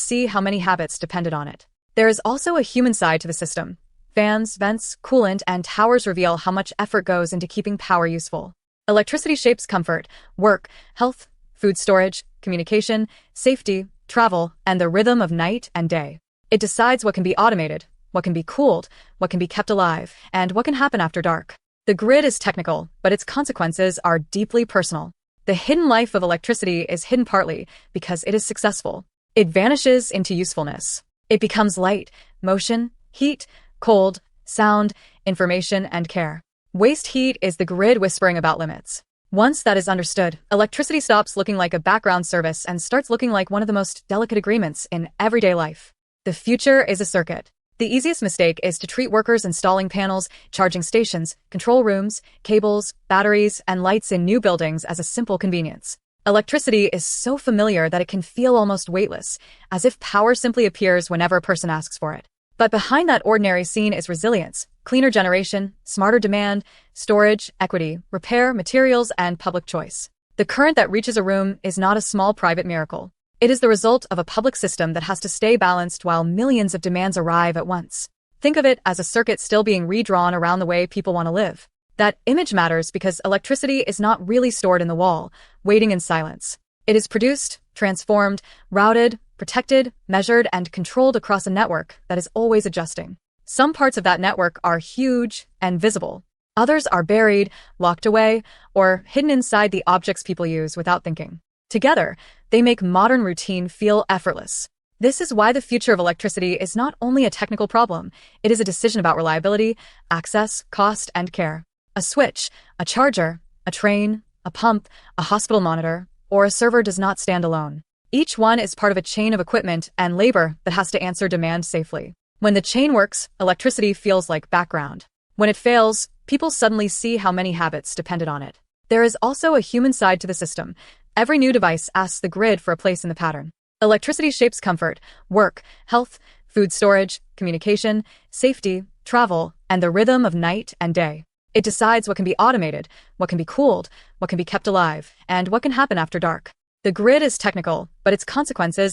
see how many habits depended on it. There is also a human side to the system. Fans, vents, coolant, and towers reveal how much effort goes into keeping power useful. Electricity shapes comfort, work, health, food storage, communication, safety, travel, and the rhythm of night and day. It decides what can be automated, what can be cooled, what can be kept alive, and what can happen after dark. The grid is technical, but its consequences are deeply personal. The hidden life of electricity is hidden partly because it is successful. It vanishes into usefulness. It becomes light, motion, heat, cold, sound, information, and care. Waste heat is the grid whispering about limits. Once that is understood, electricity stops looking like a background service and starts looking like one of the most delicate agreements in everyday life. The future is a circuit. The easiest mistake is to treat workers installing panels, charging stations, control rooms, cables, batteries, and lights in new buildings as a simple convenience. Electricity is so familiar that it can feel almost weightless, as if power simply appears whenever a person asks for it. But behind that ordinary scene is resilience, cleaner generation, smarter demand, storage, equity, repair, materials, and public choice. The current that reaches a room is not a small private miracle. It is the result of a public system that has to stay balanced while millions of demands arrive at once. Think of it as a circuit still being redrawn around the way people want to live. That image matters because electricity is not really stored in the wall, waiting in silence. It is produced, transformed, routed, protected, measured, and controlled across a network that is always adjusting. Some parts of that network are huge and visible. Others are buried, locked away, or hidden inside the objects people use without thinking. Together, they make modern routine feel effortless. This is why the future of electricity is not only a technical problem, it is a decision about reliability, access, cost, and care. A switch, a charger, a train, a pump, a hospital monitor, or a server does not stand alone. Each one is part of a chain of equipment and labor that has to answer demand safely. When the chain works, electricity feels like background. When it fails, people suddenly see how many habits depended on it. There is also a human side to the system. Every new device asks the grid for a place in the pattern. Electricity shapes comfort, work, health, food storage, communication, safety, travel, and the rhythm of night and day. It decides what can be automated, what can be cooled, what can be kept alive, and what can happen after dark. The grid is technical, but its consequences